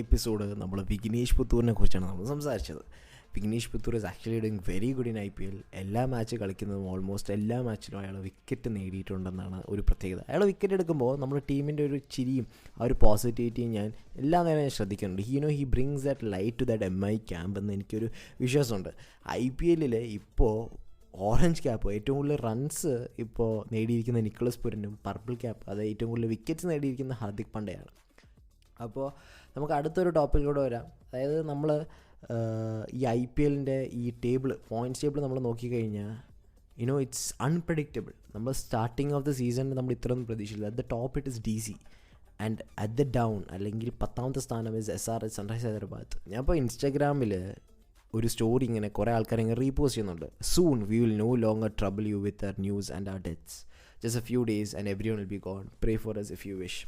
Episode നമ്മൾ വിഘ്നേഷ് പുത്തൂരിനെ കുറിച്ചാണ് നമ്മൾ സംസാരിച്ചത്. Vignesh Puthur is actually doing very good in IPL. എല്ലാ മാച്ച് കളിക്കുന്നതും ഓൾമോസ്റ്റ് എല്ലാ മാച്ചിലും അയാൾ വിക്കറ്റ് നേടിയിട്ടുണ്ടെന്നാണ് ഒരു പ്രത്യേകത. അയാൾ വിക്കറ്റ് എടുക്കുമ്പോൾ നമ്മുടെ ടീമിൻ്റെ ഒരു ചിരിയും ആ ഒരു പോസിറ്റിവിറ്റിയും ഞാൻ എല്ലാ നേരം ഞാൻ ശ്രദ്ധിക്കുന്നുണ്ട്. He brings that light to that MI camp എന്ന് എനിക്കൊരു വിശ്വാസമുണ്ട്. IPL ഇപ്പോൾ ഓറഞ്ച് ക്യാപ്പ് ഏറ്റവും കൂടുതൽ റൺസ് ഇപ്പോൾ നേടിയിരിക്കുന്ന നിക്കോളസ് പുരനും, പർപ്പിൾ ക്യാപ്പ് അത് ഏറ്റവും കൂടുതൽ വിക്കറ്റ്സ് നേടിയിരിക്കുന്ന ഹാർദിക് പാണ്ഡ്യയാണ്. അപ്പോൾ നമുക്ക് അടുത്തൊരു ടോപ്പിക്കിലൂടെ വരാം. അതായത് നമ്മൾ ഈ IPLൻ്റെ ഈ പോയിൻറ്റ്സ് ടേബിൾ നമ്മൾ നോക്കിക്കഴിഞ്ഞാൽ ഇറ്റ്സ് അൺപ്രഡിക്റ്റബിൾ. നമ്മൾ സ്റ്റാർട്ടിങ് ഓഫ് ദ സീസണിൽ നമ്മൾ ഇത്രയൊന്നും പ്രതീക്ഷിച്ചില്ല. At the top it is DC and at the Dawn അല്ലെങ്കിൽ 10ാമത്തെ സ്ഥാനം ഇസ് SRH സൺറൈസ് ഹൈദരാബാദ്. ഞാൻ ഇപ്പോൾ ഇൻസ്റ്റാഗ്രാമിൽ ഒരു സ്റ്റോറി ഇങ്ങനെ കുറേ ആൾക്കാർ ഇങ്ങനെ റീപോസ്റ്റ് ചെയ്യുന്നുണ്ട്. Soon we will no longer trouble you with our news and our deaths. Just a few days and everyone will be gone. Pray for us if you wish.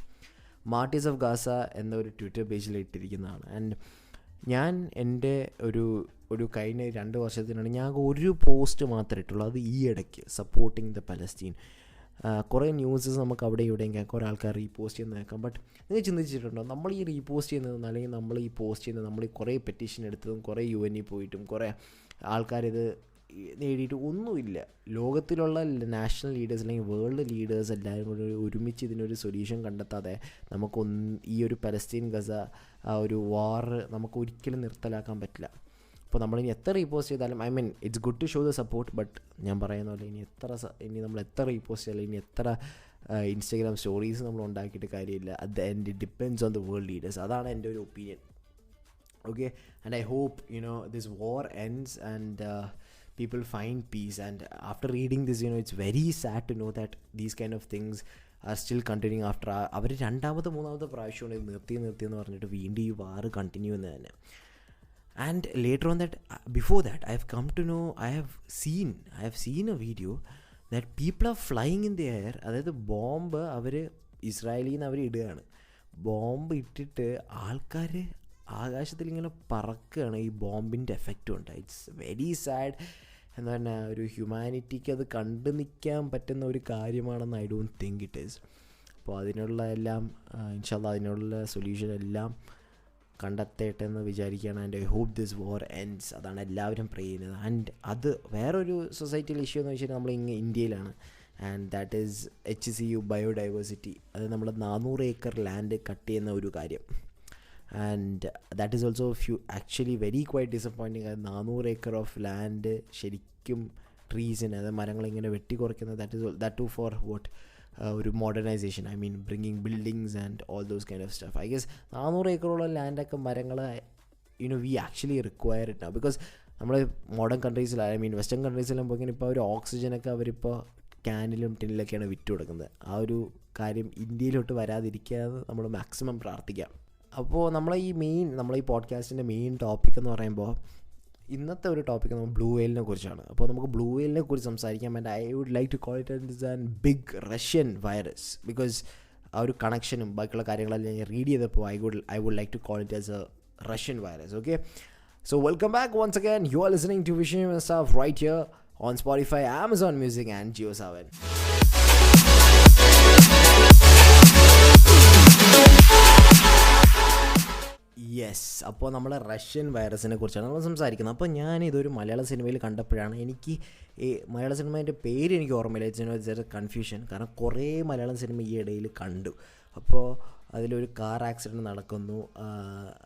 Martyrs of Gaza എന്ന ഒരു Twitter പേജിൽ ഇട്ടിരിക്കുന്നതാണ്. And ഞാൻ എൻ്റെ ഒരു കഴിഞ്ഞ 2 വർഷത്തിനാണ് ഞാൻ ഒരു post മാത്രമേ ഇട്ടുള്ളൂ. അത് ഈ ഇടയ്ക്ക് സപ്പോർട്ടിങ് ദ പലസ്തീൻ. കുറേ ന്യൂസസ് നമുക്ക് അവിടെ ഇവിടെയും കേൾക്കാം, കുറേ ആൾക്കാർ റീപോസ്റ്റ് ചെയ്യുന്ന കേൾക്കാം. ബട്ട് നിങ്ങൾ ചിന്തിച്ചിട്ടുണ്ടോ, നമ്മൾ ഈ റീപോസ്റ്റ് ചെയ്യുന്നതും അല്ലെങ്കിൽ നമ്മൾ ഈ പോസ്റ്റ് ചെയ്യുന്നത് നമ്മൾ കുറേ പെറ്റീഷൻ എടുത്തതും കുറേ UN പോയിട്ടും കുറേ ആൾക്കാരിത് നേടിയിട്ട് ഒന്നുമില്ല. ലോകത്തിലുള്ള നാഷണൽ ലീഡേഴ്സ് അല്ലെങ്കിൽ വേൾഡ് ലീഡേഴ്സ് എല്ലാവരും കൂടി ഒരുമിച്ച് ഇതിനൊരു സൊല്യൂഷൻ കണ്ടെത്താതെ ഈ ഒരു പലസ്തീൻ ഗസ ആ ഒരു വാർ നമുക്ക് ഒരിക്കലും നിർത്തലാക്കാൻ പറ്റില്ല. അപ്പോൾ നമ്മളിനി എത്ര റീപോസ്റ്റ് ചെയ്താലും it's good to show the support. But ഞാൻ പറയുന്ന പോലെ ഇനി നമ്മൾ എത്ര റീപോസ്റ്റ് ചെയ്താലും ഇനി എത്ര ഇൻസ്റ്റാഗ്രാം സ്റ്റോറീസ് നമ്മൾ ഉണ്ടാക്കിയിട്ട് കാര്യമില്ല. At the end it depends on the world leaders. അതാണ് എൻ്റെ ഒരു opinion. Okay, and I hope this war ends and people find peace. And after reading this, it's very sad to know that these kind of things are still continuing after അവർ 2ാമത്തെ 3ാമത്തെ പ്രാവശ്യമാണ് ഇത് നിർത്തി എന്ന് പറഞ്ഞിട്ട് വീണ്ടും ഈ വാർ കണ്ടിന്യൂ എന്ന് തന്നെ. And later on that, before that I have seen a video that people are flying in the air. അതായത് ബോംബ് ഇസ്രായേലിൽ നിന്ന് അവർ ഇടുകയാണ്. ബോംബ് ഇട്ടിട്ട് ആൾക്കാർ ആകാശത്തിൽ ഇങ്ങനെ പറക്കുകയാണ്. ഈ ബോംബിൻ്റെ എഫക്റ്റ് ഉണ്ട്. It's very sad. എന്താ പറഞ്ഞാൽ ഒരു ഹ്യൂമാനിറ്റിക്ക് അത് കണ്ടു നിൽക്കാൻ പറ്റുന്ന ഒരു കാര്യമാണെന്ന് I don't think it is. അപ്പോൾ ഇൻഷാല്ലാ അതിനുള്ള സൊല്യൂഷൻ എല്ലാം കണ്ടെത്തട്ടെ എന്ന് വിചാരിക്കുകയാണ്. And I hope this war ends. അതാണ് എല്ലാവരും പ്രേ ചെയ്യുന്നത്. ആൻഡ് അത് വേറൊരു സൊസൈറ്റിയിൽ ഇഷ്യൂ എന്ന് വെച്ചാൽ നമ്മൾ ഇന്ത്യയിലാണ്. And that is HCU biodiversity. അത് നമ്മൾ 400 ഏക്കർ ലാൻഡ് കട്ട് ചെയ്യുന്ന ഒരു കാര്യം. And that is also actually very quite disappointing. അത് 400 ഏക്കർ ഓഫ് ലാൻഡ് ശരിക്കും ട്രീസിന്, അതായത് മരങ്ങളിങ്ങനെ വെട്ടിക്കുറയ്ക്കുന്നത്. ദാറ്റ് ടു ഫോർ വാട്ട് ഒരു modernisation. Bringing buildings and all those kind of stuff. I guess 400 ഏക്കറോളം ലാൻഡൊക്കെ മരങ്ങൾ we actually require it now. Because നമ്മൾ മോഡേൺ കൺട്രീസിൽ വെസ്റ്റേൺ കൺട്രീസിലാകുമ്പോൾ ഇങ്ങനെ ഇപ്പോൾ ഒരു ഓക്സിജനൊക്കെ അവരിപ്പോൾ ക്യാനിലും ടിന്നിലൊക്കെയാണ് വിറ്റ് കൊടുക്കുന്നത്. ആ ഒരു കാര്യം ഇന്ത്യയിലോട്ട് വരാതിരിക്കാതെ നമ്മൾ മാക്സിമം പ്രാർത്ഥിക്കാം. അപ്പോൾ നമ്മളെ ഈ പോഡ്കാസ്റ്റിൻ്റെ മെയിൻ ടോപ്പിക് എന്ന് പറയുമ്പോൾ ഇന്നത്തെ ഒരു ടോപ്പിക് നമ്മൾ ബ്ലൂ വെയിലിനെ കുറിച്ചാണ്. അപ്പോൾ നമുക്ക് ബ്ലൂ വെയിലിനെ കുറിച്ച് സംസാരിക്കാൻ വേണ്ടി I would like to call it an big Russian virus. Because ആ ഒരു കണക്ഷനും ബാക്കിയുള്ള കാര്യങ്ങളെല്ലാം ഞാൻ റീഡ് ചെയ്തപ്പോൾ I would like to call it as a Russian virus. Okay, so welcome back once again. You are listening to Vishayam stuff right here on Spotify, Amazon Music and JioSaavn. Yes, അപ്പോൾ നമ്മൾ Russian വൈറസിനെ കുറിച്ചാണ് നമ്മൾ സംസാരിക്കുന്നത്. അപ്പോൾ ഞാനിതൊരു മലയാള സിനിമയിൽ കണ്ടപ്പോഴാണ് എനിക്ക് ഈ മലയാള സിനിമേൻ്റെ പേര് എനിക്ക് ഓർമ്മയില്ല. It's confusion. കാരണം കുറേ മലയാളം സിനിമ ഈ ഇടയിൽ കണ്ടു. അപ്പോൾ അതിലൊരു കാർ ആക്സിഡൻറ്റ് നടക്കുന്നു,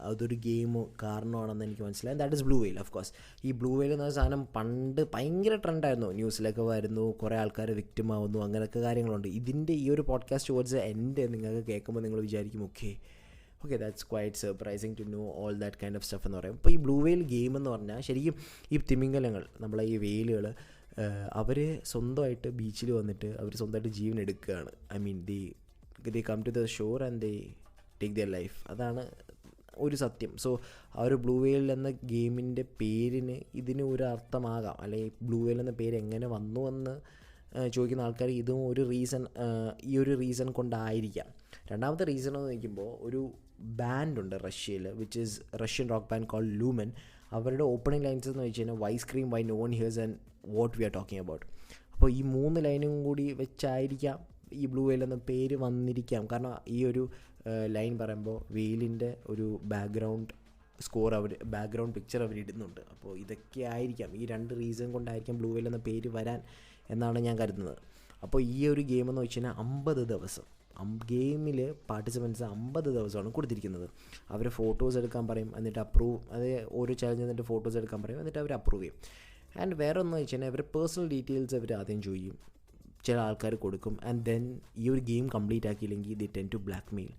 അതൊരു ഗെയിം കാരണമാണെന്ന് എനിക്ക് മനസ്സിലായി. That is blue whale. Of course ഈ ബ്ലൂ വെയിൽ എന്ന സാധനം പണ്ട് ഭയങ്കര ട്രെൻഡായിരുന്നു. ന്യൂസിലൊക്കെ വരുന്നു, കുറേ ആൾക്കാർ വിക്റ്റിം ആവുന്നു, അങ്ങനെയൊക്കെ കാര്യങ്ങളുണ്ട്. ഇതിൻ്റെ ഈ ഒരു പോഡ്കാസ്റ്റ് ടോwards എൻ്റെ നിങ്ങൾക്ക് കേൾക്കുമ്പോൾ നിങ്ങൾ വിചാരിക്കും okay that's quite surprising to know all that kind of stuff എന്ന് പറയും. ഇപ്പോൾ ഈ ബ്ലൂ വെയിൽ ഗെയിം എന്ന് പറഞ്ഞാൽ ശരിക്കും ഈ തിമിംഗലങ്ങൾ, നമ്മളെ ഈ വെയിലുകൾ, അവർ സ്വന്തമായിട്ട് ബീച്ചിൽ വന്നിട്ട് അവർ സ്വന്തമായിട്ട് ജീവൻ എടുക്കുകയാണ്. they come to the shore and they take their life. അതാണ് ഒരു സത്യം. സോ ആ ഒരു ബ്ലൂ വെയിൽ എന്ന ഗെയിമിൻ്റെ പേരിന് ഇതിന് ഒരു അർത്ഥമാകാം, അല്ലെങ്കിൽ ബ്ലൂ വെയിൽ എന്ന പേര് എങ്ങനെ വന്നു എന്ന് ചോദിക്കുന്ന ആൾക്കാർ ഇതും ഈ ഒരു റീസൺ കൊണ്ടായിരിക്കാം. രണ്ടാമത്തെ റീസൺ എന്ന് ചോദിക്കുമ്പോൾ ഒരു ബാൻഡുണ്ട് റഷ്യയിൽ, which is Russian rock band called Lumen. അവരുടെ ഓപ്പണിംഗ് ലൈൻസ് എന്ന് വെച്ച് കഴിഞ്ഞാൽ why scream why no one hears and what we are talking about. അപ്പോൾ ഈ 3 ലൈനും കൂടി വെച്ചായിരിക്കാം ഈ ബ്ലൂ വെയിൽ എന്ന പേര് വന്നിരിക്കാം. കാരണം ഈ ഒരു ലൈൻ പറയുമ്പോൾ വെയിലിൻ്റെ ഒരു ബാക്ക്ഗ്രൗണ്ട് പിക്ചർ അവർ ഇടുന്നുണ്ട്. അപ്പോൾ ഇതൊക്കെ ആയിരിക്കാം, ഈ 2 റീസൺ കൊണ്ടായിരിക്കാം ബ്ലൂ വെയിൽ എന്ന പേര് വരാൻ എന്നാണ് ഞാൻ കരുതുന്നത്. അപ്പോൾ ഈ ഒരു ഗെയിം എന്ന് വെച്ച് കഴിഞ്ഞാൽ 50 ദിവസം ഗെയിമിൽ പാർട്ടിസിപ്പൻസ് 50 ദിവസമാണ് കൊടുത്തിരിക്കുന്നത്. അവർ ഫോട്ടോസ് എടുക്കാൻ പറയും, എന്നിട്ട് ഓരോ ചാലഞ്ച് എന്നിട്ട് ഫോട്ടോസ് എടുക്കാൻ പറയും, എന്നിട്ട് അവർ അപ്രൂവ് ചെയ്യും. ആൻഡ് വേറെ ഒന്ന് വെച്ച് കഴിഞ്ഞാൽ അവരുടെ പേഴ്സണൽ ഡീറ്റെയിൽസ് അവർ ആദ്യം ചോദിക്കും, ചില ആൾക്കാർ കൊടുക്കും. ആൻഡ് ദെൻ ഈ ഒരു ഗെയിം കംപ്ലീറ്റ് ആക്കിയില്ലെങ്കിൽ they tend to blackmail,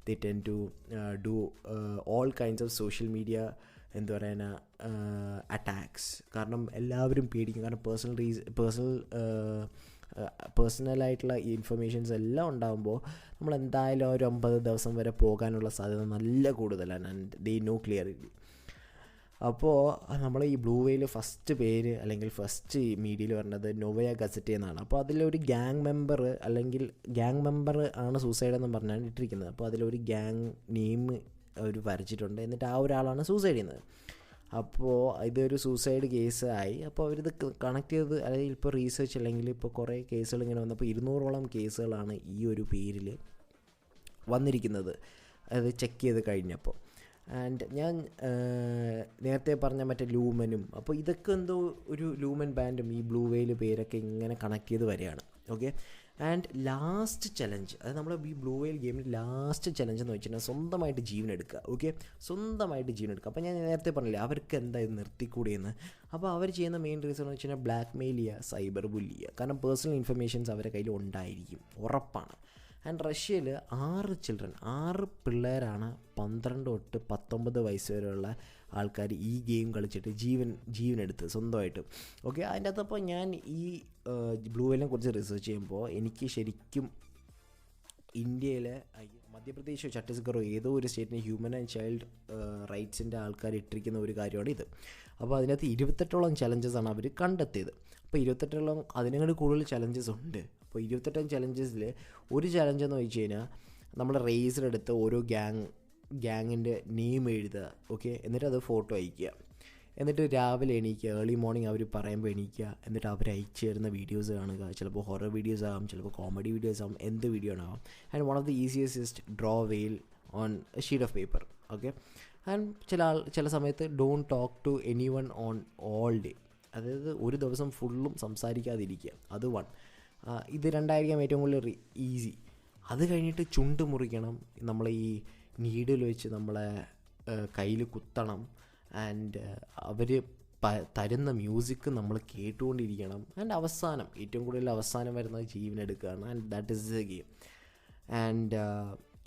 they tend to do all kinds of social media attacks. കാരണം എല്ലാവരും പേടിക്കും, കാരണം പേഴ്സണലായിട്ടുള്ള ഈ ഇൻഫർമേഷൻസ് എല്ലാം ഉണ്ടാകുമ്പോൾ നമ്മൾ എന്തായാലും ഒരു 50 ദിവസം വരെ പോകാനുള്ള സാധ്യത നല്ല കൂടുതലാണ്. And they no clarity. അപ്പോൾ നമ്മൾ ഈ ബ്ലൂ വെയിൽ ഫസ്റ്റ് പേര് അല്ലെങ്കിൽ ഫസ്റ്റ് മീഡിയയിൽ പറഞ്ഞത് നൊവയ ഗസറ്റെ എന്നാണ്. അപ്പോൾ അതിലൊരു ഗ്യാങ് മെമ്പർ ആണ് സൂസൈഡ് എന്ന് പറഞ്ഞാണ് ഇട്ടിരിക്കുന്നത്. അപ്പോൾ അതിലൊരു ഗ്യാങ് നെയിം അവർ വരച്ചിട്ടുണ്ട്, എന്നിട്ട് ആ ഒരാളാണ് സൂസൈഡ് ചെയ്യുന്നത്. അപ്പോൾ ഇതൊരു സൂസൈഡ് കേസ് ആയി. അപ്പോൾ അവരിത് കണക്ട് ചെയ്ത്, അതായത് ഇപ്പോൾ റീസെർച്ച് അല്ലെങ്കിൽ ഇപ്പോൾ കുറേ കേസുകൾ ഇങ്ങനെ വന്നപ്പോൾ 200ഓളം കേസുകളാണ് ഈ ഒരു പേരിൽ വന്നിരിക്കുന്നത്, അത് ചെക്ക് ചെയ്ത് കഴിഞ്ഞപ്പോൾ. ആൻഡ് ഞാൻ നേരത്തെ പറഞ്ഞ മറ്റേ ലൂമനും, അപ്പോൾ ഇതൊക്കെ എന്തോ ഒരു ലൂമൻ ബാൻഡും ഈ ബ്ലൂ വെയിൽ പേരൊക്കെ ഇങ്ങനെ കണക്ട് ചെയ്ത് വരികയാണ്. ഓക്കെ. ആൻഡ് ലാസ്റ്റ് ചലഞ്ച്, അതായത് നമ്മുടെ ഈ ബ്ലൂ വെയിൽ ഗെയിമിൽ ലാസ്റ്റ് ചലഞ്ച് എന്ന് വെച്ചിട്ടുണ്ടെങ്കിൽ സ്വന്തമായിട്ട് ജീവൻ എടുക്കുക. ഓക്കെ, സ്വന്തമായിട്ട് ജീവൻ എടുക്കുക. അപ്പോൾ ഞാൻ നേരത്തെ പറഞ്ഞില്ലേ അവർക്ക് എന്താ ഇത് നിർത്തിക്കൂടിയെന്ന്. അപ്പോൾ അവർ ചെയ്യുന്ന മെയിൻ റീസൺ എന്ന് വെച്ച് കഴിഞ്ഞാൽ ബ്ലാക്ക് മെയിൽ ചെയ്യുക, സൈബർ ബുള്ളി ചെയ്യുക. കാരണം പേഴ്സണൽ ഇൻഫർമേഷൻസ് അവരുടെ കയ്യിൽ ഉണ്ടായിരിക്കും, ഉറപ്പാണ്. ആൻഡ് റഷ്യയിൽ 6 പിള്ളേരാണ് 12 തൊട്ട് 19 വയസ്സ് വരെയുള്ള ആൾക്കാർ ഈ ഗെയിം കളിച്ചിട്ട് ജീവനെടുത്ത് സ്വന്തമായിട്ട്. ഓക്കെ, അതിൻ്റെ അകത്തപ്പോൾ ഞാൻ ഈ ബ്ലൂ വെയിലിനെ കുറിച്ച് റിസർച്ച് ചെയ്യുമ്പോൾ എനിക്ക് ശരിക്കും ഇന്ത്യയിലെ മധ്യപ്രദേശോ ഛത്തീസ്ഗഡോ ഏതോ ഒരു സ്റ്റേറ്റിന് ഹ്യൂമൻ ആൻഡ് ചൈൽഡ് റൈറ്റ്സിൻ്റെ ആൾക്കാർ ഇട്ടിരിക്കുന്ന ഒരു കാര്യമാണ് ഇത്. അപ്പോൾ അതിനകത്ത് 28ഓളം ചലഞ്ചസാണ് അവർ കണ്ടെത്തിയത്. അപ്പോൾ 28ഓളം, അതിനേക്കാൾ കൂടുതൽ ചലഞ്ചസ് ഉണ്ട്. അപ്പോൾ 28 ചലഞ്ചസിൽ ഒരു ചലഞ്ച് എന്ന് വെച്ച് കഴിഞ്ഞാൽ നമ്മൾ റേസറെടുത്ത് ഓരോ ഗ്യാങ്ങിൻ്റെ നെയിം എഴുതുക. ഓക്കെ, എന്നിട്ട് അത് ഫോട്ടോ അയക്കുക. എന്നിട്ട് രാവിലെ എണീക്കുക, ഏർലി മോർണിംഗ് അവർ പറയുമ്പോൾ എണീക്കുക. എന്നിട്ട് അവർ അയച്ചു തരുന്ന വീഡിയോസ് കാണുക. ചിലപ്പോൾ ഹൊറർ വീഡിയോസ് ആകാം, ചിലപ്പോൾ കോമഡി വീഡിയോസ് ആകും, എന്ത് വീഡിയോ ആകാം. And one of the easiest draw whale on a sheet of paper. Okay. And ചില സമയത്ത് don't talk to anyone on all day, അതായത് ഒരു ദിവസം ഫുള്ളും സംസാരിക്കാതിരിക്കുക. അത് 1. ഇത് 2 ഏറ്റവും കൂടുതൽ ഈസി. അത് കഴിഞ്ഞിട്ട് ചുണ്ട് മുറിക്കണം, നമ്മൾ ഈ നീഡിൽ വെച്ച് നമ്മളെ കയ്യിൽ കുത്തണം. ആൻഡ് അവർ തരുന്ന മ്യൂസിക് നമ്മൾ കേട്ടുകൊണ്ടിരിക്കണം. ആൻഡ് ഏറ്റവും കൂടുതൽ അവസാനം വരുന്നത് ജീവനെടുക്കുകയാണ്. And that is the game. And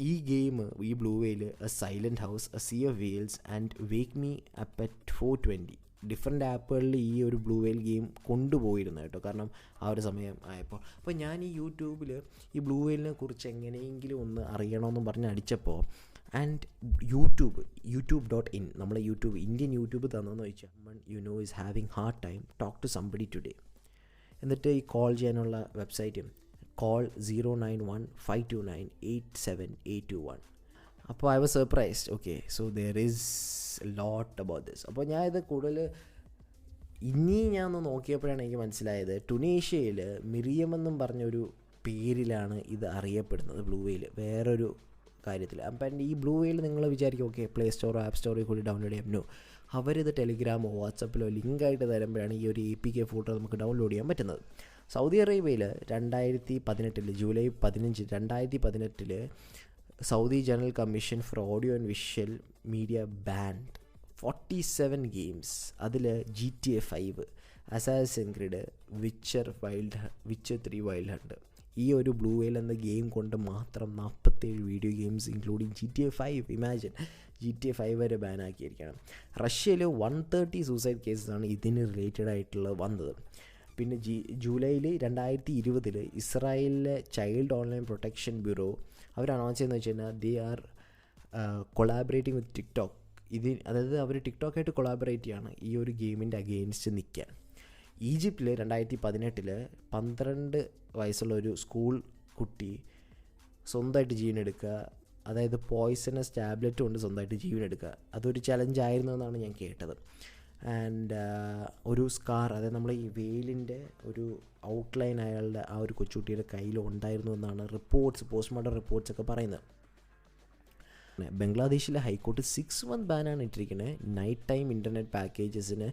ഈ ഗെയിം, ഈ blue whale, a silent house, a sea of whales and wake me up at 4:20 different ആപ്പുകളിൽ ഈ ഒരു ബ്ലൂ വെയിൽ ഗെയിം കൊണ്ടുപോയിരുന്നു കേട്ടോ. കാരണം ആ ഒരു സമയം ആയപ്പോൾ. അപ്പോൾ ഞാൻ ഈ യൂട്യൂബിൽ ഈ ബ്ലൂ വെയിലിനെ കുറിച്ച് എങ്ങനെയെങ്കിലും ഒന്ന് അറിയണമെന്നും പറഞ്ഞ് അടിച്ചപ്പോൾ, ആൻഡ് YouTube.in, നമ്മളെ ഇന്ത്യൻ യൂട്യൂബ് തന്നെന്ന് ചോദിച്ചാൽ you know is having hard time, talk to somebody today. എന്നിട്ട് ഈ കോൾ ചെയ്യാനുള്ള വെബ്സൈറ്റും കോൾ 091-529-87821. അപ്പോൾ I was surprised. Okay, so there is lot about this. അപ്പോൾ ഞാൻ ഇത് കൂടുതൽ ഞാൻ ഒന്ന് നോക്കിയപ്പോഴാണ് എനിക്ക് മനസ്സിലായത്, ടുണീഷ്യയിൽ മിറിയം എന്നും പറഞ്ഞൊരു പേരിലാണ് ഇത് അറിയപ്പെടുന്നത് ബ്ലൂ വെയിൽ, വേറൊരു കാര്യത്തിൽ. അപ്പം ഈ ബ്ലൂ വെയിൽ നിങ്ങൾ വിചാരിക്കും ഓക്കെ പ്ലേ സ്റ്റോറോ ആപ്പ് സ്റ്റോറിൽ കൂടി ഡൗൺലോഡ് ചെയ്യാം. നോ, അവരിത് ടെലിഗ്രാമോ വാട്സപ്പിലോ ലിങ്കായിട്ട് തരുമ്പോഴാണ് ഈ ഒരു APK ഫോട്ടോ നമുക്ക് ഡൗൺലോഡ് ചെയ്യാൻ പറ്റുന്നത്. സൗദി അറേബ്യയിൽ 2018 July 15, 2018 Saudi general commission for audio and visual media band 47 games. അതിൽ GTA 5, assassins creed, Witcher 3 wild hunt. ഈ ഒരു ബ്ലൂ വെയിൽ എന്ന ഗെയിം കൊണ്ട് മാത്രം 47 video games including GTA 5. Imagine, GTA 5 വരെ ബാൻ ആക്കിയിരിക്കണം. റഷ്യയിൽ 130 സൂസൈഡ് കേസസാണ് ഇതിന് റിലേറ്റഡ് ആയിട്ടുള്ള വന്നത്. പിന്നെ ജൂലൈയിൽ 2020 ഇസ്രായേലിലെ ചൈൽഡ് ഓൺലൈൻ പ്രൊട്ടക്ഷൻ ബ്യൂറോ അവർ അനൗൺസ് ചെയ്യുന്നത് വെച്ച് കഴിഞ്ഞാൽ they are collaborating with TikTok. അതായത് അവർ ടിക്ടോക്കായിട്ട് കൊളാബറേറ്റ് ചെയ്യാണ് ഈ ഒരു ഗെയിമിൻ്റെ അഗെയിൻസ്റ്റ് നിൽക്കാൻ. ഈജിപ്തിൽ 2018 12 വയസ്സുള്ള ഒരു സ്കൂൾ കുട്ടി സ്വന്തമായിട്ട് ജീവനെടുക്കുക, അതായത് പോയ്സണസ് ടാബ്ലറ്റ് കൊണ്ട് സ്വന്തമായിട്ട് ജീവനെടുക്കുക. അതൊരു ചലഞ്ചായിരുന്നു എന്നാണ് ഞാൻ കേട്ടത്. ആൻഡ് ഒരു സ്കാർ, അതായത് നമ്മൾ ഈ വെയിലിൻ്റെ ഒരു ഔട്ട്ലൈൻ അയാളുടെ ആ ഒരു കൊച്ചുകുട്ടിയുടെ കയ്യിൽ ഉണ്ടായിരുന്നു എന്നാണ് പോസ്റ്റ്മോർട്ടം റിപ്പോർട്ട്സ് ഒക്കെ പറയുന്നത്. ബംഗ്ലാദേശിലെ ഹൈക്കോർട്ട് 6 month ബാനാണ് ഇട്ടിരിക്കുന്നത്. നൈറ്റ് ടൈം ഇൻ്റർനെറ്റ് പാക്കേജസിന്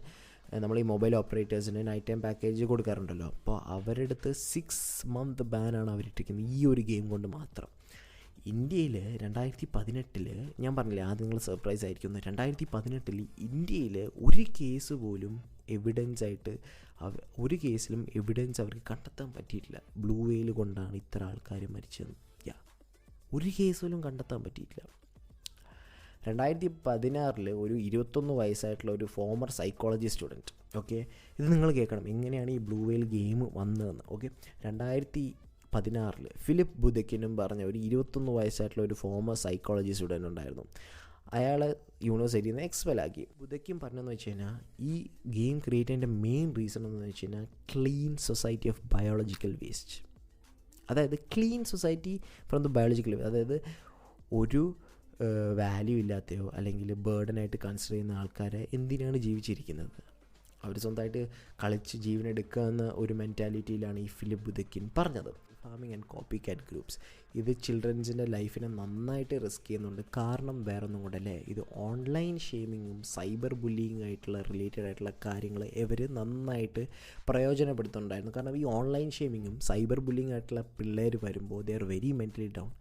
നമ്മൾ ഈ മൊബൈൽ ഓപ്പറേറ്റേഴ്സിന് നൈറ്റ് ടൈം പാക്കേജ് കൊടുക്കാറുണ്ടല്ലോ, അപ്പോൾ അവരുടെ അടുത്ത് 6 month ബാനാണ് അവരിട്ടിരിക്കുന്നത് ഈ ഒരു ഗെയിം കൊണ്ട് മാത്രം. ഇന്ത്യയിൽ 2018 ഞാൻ പറഞ്ഞില്ലേ, ആദ്യം നിങ്ങൾ സർപ്രൈസ് ആയിരിക്കുന്നു, 2018 ഇന്ത്യയിൽ ഒരു കേസ് പോലും എവിഡൻസ് ആയിട്ട് ഒരു കേസിലും എവിഡൻസ് അവർക്ക് കണ്ടെത്താൻ പറ്റിയിട്ടില്ല. ബ്ലൂ വെയിൽ കൊണ്ടാണ് ഇത്ര ആൾക്കാർ മരിച്ചതെന്ന്. ഒരു കേസ് പോലും കണ്ടെത്താൻ പറ്റിയിട്ടില്ല. 2016 ഒരു 21 വയസ്സായിട്ടുള്ള ഒരു ഫോമർ സൈക്കോളജി സ്റ്റുഡൻറ്റ്, ഓക്കെ, ഇത് നിങ്ങൾ കേൾക്കണം എങ്ങനെയാണ് ഈ ബ്ലൂ വെയിൽ ഗെയിം വന്നതെന്ന്. ഓക്കെ, 2016 ഫിലിപ്പ് ബുദക്കിനും പറഞ്ഞ ഒരു 21 വയസ്സായിട്ടുള്ള ഒരു ഫോമർ സൈക്കോളജി സ്റ്റുഡൻറ്റ് ഉണ്ടായിരുന്നു. അയാളെ യൂണിവേഴ്സിറ്റിയിൽ നിന്ന് എക്സ്പെൽ ആക്കി. ബുദക്കും പറഞ്ഞതെന്ന് വെച്ച് കഴിഞ്ഞാൽ ഈ ഗെയിം ക്രിയേറ്റ് ചെയ്യേണ്ട മെയിൻ റീസൺ എന്ന് വെച്ച് കഴിഞ്ഞാൽ clean society of biological waste. അതായത് clean society from the biological waste, അതായത് ഒരു വാല്യൂ ഇല്ലാത്തയോ അല്ലെങ്കിൽ ബേർഡനായിട്ട് കൺസിഡർ ചെയ്യുന്ന ആൾക്കാരെ എന്തിനാണ് ജീവിച്ചിരിക്കുന്നത്, അവർ സ്വന്തമായിട്ട് കളിച്ച് ജീവനെടുക്കുക എന്ന ഒരു മെൻറ്റാലിറ്റിയിലാണ് ഈ ഫിലിപ്പ് ബുദക്കിൻ പറഞ്ഞത്. ഫാമിംഗ് ആൻഡ് കോപ്പി കാറ്റ് ഗ്രൂപ്പ്സ് ഇത് ചിൽഡ്രൻസിൻ്റെ ലൈഫിനെ നന്നായിട്ട് റിസ്ക് ചെയ്യുന്നുണ്ട്. കാരണം വേറൊന്നും കൊണ്ടല്ലേ, ഇത് ഓൺലൈൻ ഷെയ്മിങ്ങും സൈബർ ബുള്ളിങ് ആയിട്ടുള്ള റിലേറ്റഡ് ആയിട്ടുള്ള കാര്യങ്ങൾ ഇവർ നന്നായിട്ട് പ്രയോജനപ്പെടുത്തുന്നുണ്ടായിരുന്നു. കാരണം ഈ ഓൺലൈൻ ഷെയ്മിങ്ങും സൈബർ ബുള്ളിങ് ആയിട്ടുള്ള പിള്ളേർ വരുമ്പോൾ they are very mentally down.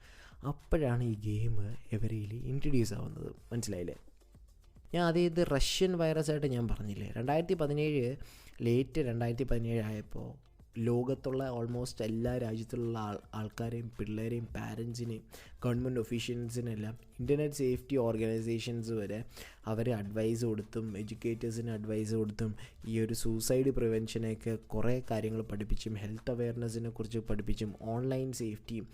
അപ്പോഴാണ് ഈ ഗെയിം ഇവരിൽ ഇൻട്രൊഡ്യൂസ് ആവുന്നത്. മനസ്സിലായില്ലേ? ഞാൻ ഇത് റഷ്യൻ വൈറസ് ആയിട്ട് ഞാൻ പറഞ്ഞില്ലേ, 2017 ലേറ്റ് 2017 ആയപ്പോൾ ലോകത്തുള്ള ഓൾമോസ്റ്റ് എല്ലാ രാജ്യത്തുള്ള ആൾക്കാരെയും പിള്ളേരെയും പാരൻസിനെയും ഗവൺമെൻറ് ഒഫീഷ്യൽസിനെല്ലാം ഇൻ്റർനെറ്റ് സേഫ്റ്റി ഓർഗനൈസേഷൻസ് വരെ അവർ അഡ്വൈസ് കൊടുത്തും എഡ്യൂക്കേറ്റേഴ്സിന് അഡ്വൈസ് കൊടുത്തും ഈ ഒരു സൂസൈഡ് പ്രിവെൻഷനെയൊക്കെ കുറേ കാര്യങ്ങൾ പഠിപ്പിച്ചും ഹെൽത്ത് അവെയർനെസ്സിനെ കുറിച്ച് പഠിപ്പിച്ചും ഓൺലൈൻ സേഫ്റ്റിയും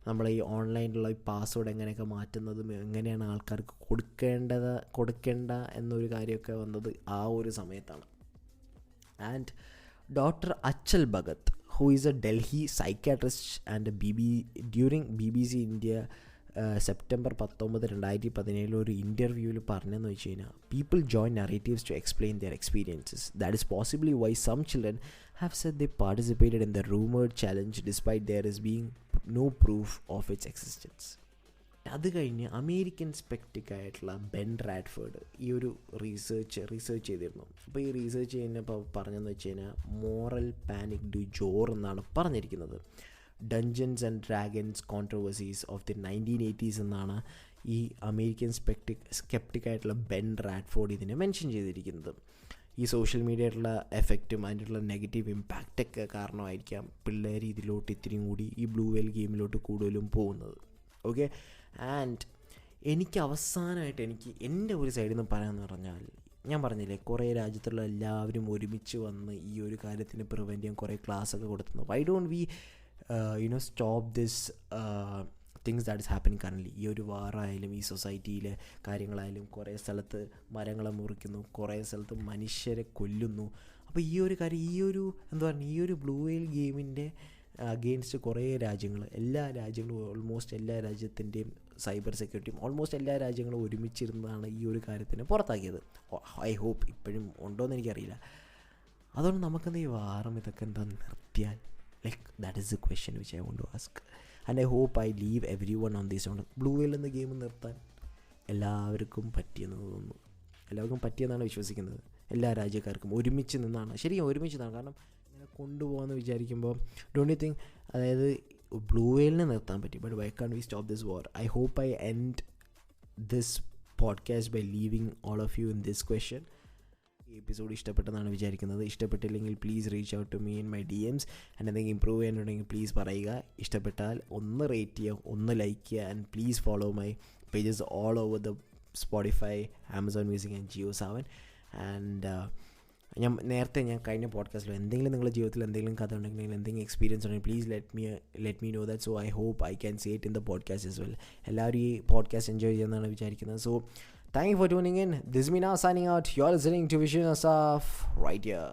നമ്മൾ ഈ ഓൺലൈനിലുള്ള ഈ പാസ്വേഡ് എങ്ങനെയൊക്കെ മാറ്റുന്നതും എങ്ങനെയാണ് ആൾക്കാർക്ക് കൊടുക്കേണ്ട എന്നൊരു കാര്യമൊക്കെ വന്നത് ആ ഒരു സമയത്താണ്. And doctor Achal Bhagat, who is a Delhi psychiatrist and during BBC India September 19, 2017 ഒരു ഇൻ്റർവ്യൂവിൽ പറഞ്ഞതെന്ന് വെച്ച് കഴിഞ്ഞാൽ, people join narratives to explain their experiences. That is possibly why some children have said they participated in the rumoured challenge despite there is being no proof of its existence. അത് കഴിഞ്ഞ് American സ്പെക്ടിക്കായിട്ടുള്ള Ben റാഡ്ഫേർഡ് ഈ ഒരു research ചെയ്തിരുന്നു. അപ്പോൾ ഈ research ചെയ്യുന്നപ്പോൾ പറഞ്ഞതെന്ന് വെച്ച് കഴിഞ്ഞാൽ മോറൽ പാനിക് ഡു ജോർ എന്നാണ് പറഞ്ഞിരിക്കുന്നത്. Dungeons and dragons controversies of the 1980s എന്നാണ് ഈ അമേരിക്കൻ സ്കെപ്റ്റിക്കായിട്ടുള്ള ബെൻ റാഡ്ഫോർഡ് ഇതിനെ മെൻഷൻ ചെയ്തിരിക്കുന്നത്. ഈ സോഷ്യൽ മീഡിയയിലുള്ള എഫക്റ്റും അതിൻ്റെ നെഗറ്റീവ് ഇമ്പാക്റ്റൊക്കെ കാരണമായിരിക്കാം പിള്ളേർ ഇതിലോട്ട് ഇത്തിരിയും കൂടി ഈ ബ്ലൂ വെയിൽ ഗെയിമിലോട്ട് കൂടുതലും പോകുന്നത്. ഓക്കെ, ആൻഡ് എനിക്ക് അവസാനമായിട്ട് എൻ്റെ ഒരു സൈഡിൽ നിന്ന് പറയാമെന്ന് പറഞ്ഞാൽ, ഞാൻ പറഞ്ഞില്ലേ കുറേ രാജ്യത്തുള്ള എല്ലാവരും ഒരുമിച്ച് വന്ന് ഈ ഒരു കാര്യത്തിന് പ്രിവെൻറ്റ് ചെയ്യാൻ കുറേ ക്ലാസ്സൊക്കെ കൊടുത്തുന്നു. Why don't we stop this things that is happening currently. ഈ ഒരു വാറായാലും ഈ സൊസൈറ്റിയിലെ കാര്യങ്ങളായാലും കുറേ സ്ഥലത്ത് മരങ്ങളെ മുറിക്കുന്നു, കുറേ സ്ഥലത്ത് മനുഷ്യരെ കൊല്ലുന്നു. അപ്പോൾ ഈ ഒരു കാര്യം ഈ ഒരു ബ്ലൂ വെയിൽ ഗെയിമിൻ്റെ അഗെയിൻസ്റ്റ് കുറേ എല്ലാ രാജ്യങ്ങളും ഓൾമോസ്റ്റ് എല്ലാ രാജ്യത്തിൻ്റെയും സൈബർ സെക്യൂരിറ്റിയും ഓൾമോസ്റ്റ് എല്ലാ രാജ്യങ്ങളും ഒരുമിച്ചിരുന്നാണ് ഈ ഒരു കാര്യത്തിന് പുറത്താക്കിയത്. ഐ ഹോപ്പ് ഇപ്പോഴും ഉണ്ടോയെന്ന് എനിക്കറിയില്ല. അതുകൊണ്ട് നമുക്കെന്താ ഈ വാറും ഇതൊക്കെ എന്താ നിർത്തിയാൽ, like that is the question which I want to ask and I hope I leave everyone on these. Blue whale എന്ന ഗെയിം നിർത്താൻ എല്ലാവർക്കും പറ്റിയെന്നാണ് വിശ്വസിക്കുന്നത്. എല്ലാ രാജ്യക്കാർക്കും ഒരുമിച്ച് നിന്നാണ്, ശരിക്കും ഒരുമിച്ച് നിന്നാണ്. കാരണം ഇങ്ങനെ കൊണ്ടുപോകാമെന്ന് വിചാരിക്കുമ്പോൾ ഡോണ്ട് യു തിങ്ക്, അതായത് ബ്ലൂ വെയിലിനെ നിർത്താൻ പറ്റി, but why can't we stop this war? I hope I end this podcast by leaving all of you in this question. ഈ എപ്പിസോഡ് ഇഷ്ടപ്പെട്ടെന്നാണ് വിചാരിക്കുന്നത്. ഇഷ്ടപ്പെട്ടില്ലെങ്കിൽ please reach out to me in my DMs. And എന്തെങ്കിലും improve ചെയ്യാനുണ്ടെങ്കിൽ please പറയുക. ഇഷ്ടപ്പെട്ടാൽ ഒന്ന് rate ചെയ്യുക, ഒന്ന് ലൈക്ക് ചെയ്യുക, and please follow my pages all over the Spotify, Amazon Music and JioSaavn. And ഞാൻ കഴിഞ്ഞ പോഡ്കാസ്റ്റിൽ എന്തെങ്കിലും നിങ്ങളുടെ ജീവിതത്തിൽ എന്തെങ്കിലും കഥ ഉണ്ടെങ്കിൽ എന്തെങ്കിലും എക്സ്പീരിയൻസ് ഉണ്ടെങ്കിൽ please let me know that. So I hope I can say it in the podcast as well. എല്ലാവരും ഈ പോഡ്കാസ്റ്റ് എൻജോയ് ചെയ്യുന്നതാണ് വിചാരിക്കുന്നത്. So thank you for tuning in. This me now signing out. You are listening to Vision Asaf right here.